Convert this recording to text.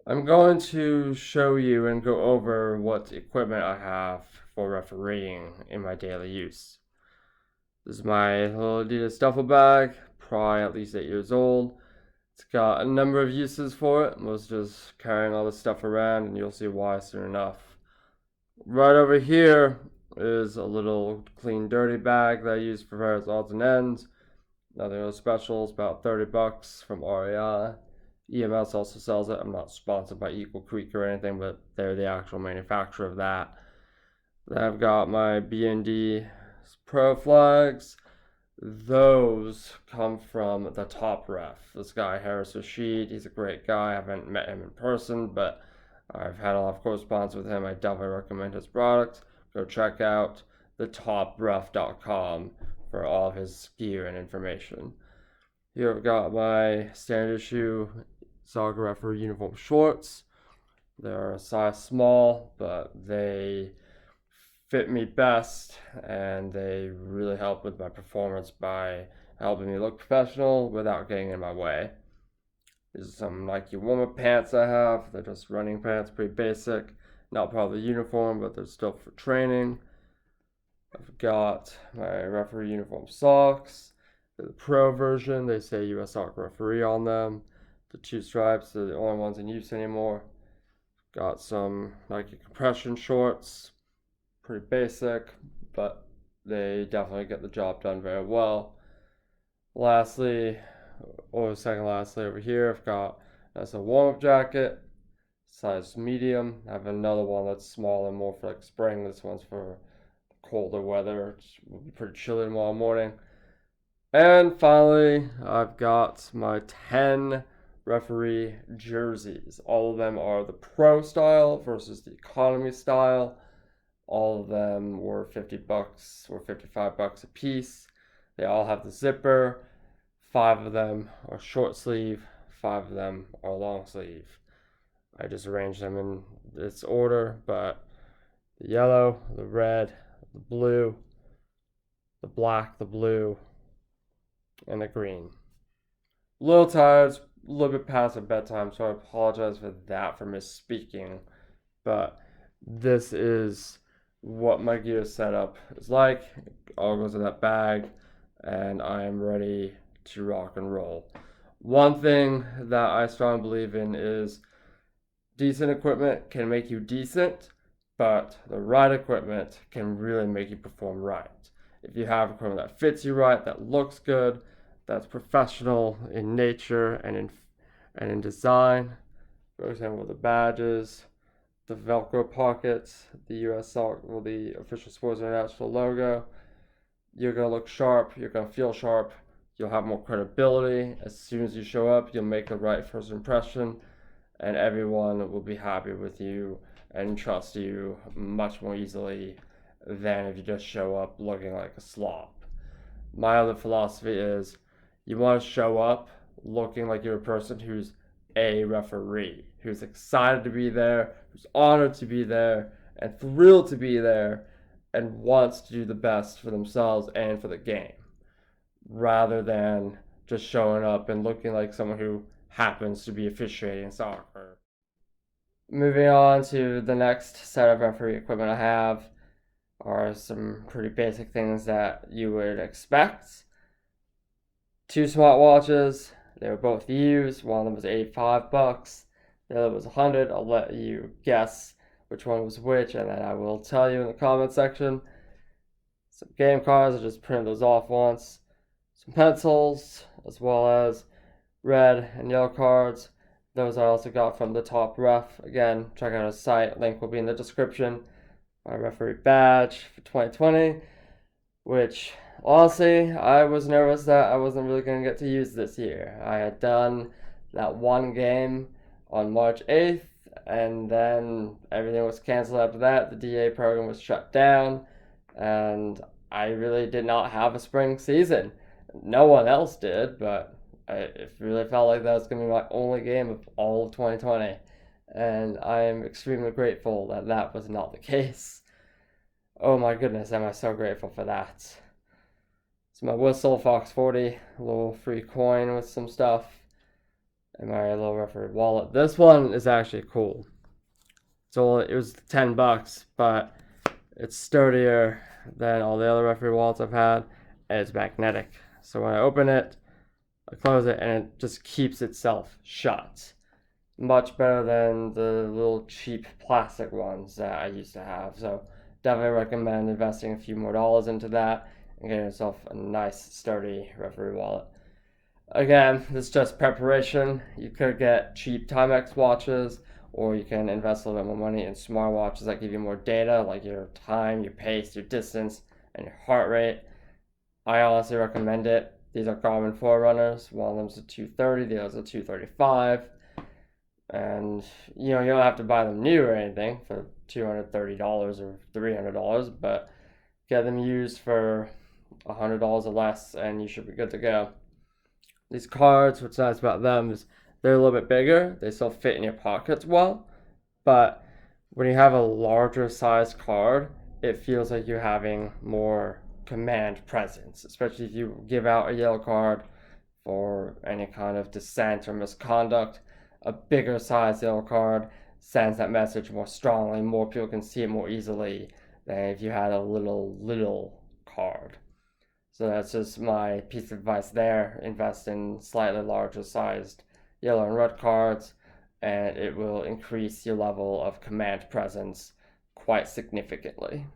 I'm going to show you and go over what equipment I have for refereeing in my daily use. This is my little Adidas Duffel Bag, probably at least 8 years old. It's got a number of uses for it, most just carrying all this stuff around, and you'll see why soon enough. Right over here is a little clean dirty bag that I use for various odds and ends. Nothing really special, it's about 30 bucks from REI. EMS also sells it. I'm not sponsored by Equal Creek or anything, but they're the actual manufacturer of that. Then I've got my Bnd Pro Flags. Those come from the top ref. This guy, Harris Rashid, he's a great guy. I haven't met him in person, but I've had a lot of correspondence with him. I definitely recommend his products. Go check out thetopref.com for all of his gear and information. Here I've got my standard issue Zargareffer uniform shorts. They're a size small, but they fit me best and they really help with my performance by helping me look professional without getting in my way. These are some Nike warm-up pants I have. They're just running pants, pretty basic. Not part of the uniform, but they're still for training. I've got my referee uniform socks. They're the pro version. They say US Soccer Referee on them. The two stripes are the only ones in use anymore. Got some Nike compression shorts. Pretty basic, but they definitely get the job done very well. Lastly, or second lastly over here, I've got that's a warm-up jacket, size medium. I have another one that's small and more for like spring. This one's for colder weather. It will be pretty chilly tomorrow morning. And finally, I've got my 10 referee jerseys. All of them are the pro style versus the economy style. All of them were 50 bucks or 55 bucks a piece. They all have the zipper. 5 of them are short sleeve, 5 of them are long sleeve. I just arranged them in this order, but the yellow, the red, the blue, the black, the blue, and the green. A little tired, a little bit past the bedtime, so I apologize for that, for misspeaking. But this is what my gear setup is like. It all goes in that bag, and I am ready to rock and roll. One thing that I strongly believe in is decent equipment can make you decent, but the right equipment can really make you perform right. If you have equipment that fits you right, that looks good, that's professional in nature and in design, for example, the badges, the Velcro pockets, the US Soccer, the official Sports International logo, you're gonna look sharp, you're gonna feel sharp, you'll have more credibility. As soon as you show up, you'll make the right first impression, and everyone will be happy with you and trust you much more easily than if you just show up looking like a slob. My other philosophy is you want to show up looking like you're a person who's a referee, who's excited to be there, who's honored to be there, and thrilled to be there, and wants to do the best for themselves and for the game, rather than just showing up and looking like someone who happens to be officiating soccer. Moving on to the next set of referee equipment I have are some pretty basic things that you would expect. 2 smartwatches. They were both used. One of them was 85 bucks. The other was 100. I'll let you guess which one was which, and then I will tell you in the comment section. Some game cards. I just printed those off once. Some pencils, as well as red and yellow cards. Those I also got from the top ref. Again, check out his site. Link will be in the description. My referee badge for 2020, which honestly, I was nervous that I wasn't really going to get to use this year. I had done that one game on March 8th, and then everything was canceled after that. The DA program was shut down, and I really did not have a spring season. No one else did, but it really felt like that was going to be my only game of all of 2020. And I am extremely grateful that that was not the case. Oh my goodness, am I so grateful for that. It's my whistle, Fox 40, a little free coin with some stuff. in my little referee wallet. This one is actually cool. So it was $10, but it's sturdier than all the other referee wallets I've had, and it's magnetic. So when I open it, I close it, and it just keeps itself shut. Much better than the little cheap plastic ones that I used to have. So definitely recommend investing a few more dollars into that and getting yourself a nice sturdy referee wallet. Again, this is just preparation. You could get cheap Timex watches, or you can invest a little bit more money in smartwatches that give you more data, like your time, your pace, your distance, and your heart rate. I honestly recommend it. These are Garmin Forerunners. One of them's a 230, the other's a 235. And you don't have to buy them new or anything for $230 or $300, but get them used for $100 or less, and you should be good to go. These cards, what's nice about them is they're a little bit bigger. They still fit in your pockets well, but when you have a larger size card, it feels like you're having more command presence, especially if you give out a yellow card for any kind of dissent or misconduct. A bigger size yellow card sends that message more strongly. More people can see it more easily than if you had a little card. So that's just my piece of advice there. Invest in slightly larger sized yellow and red cards, and it will increase your level of command presence quite significantly.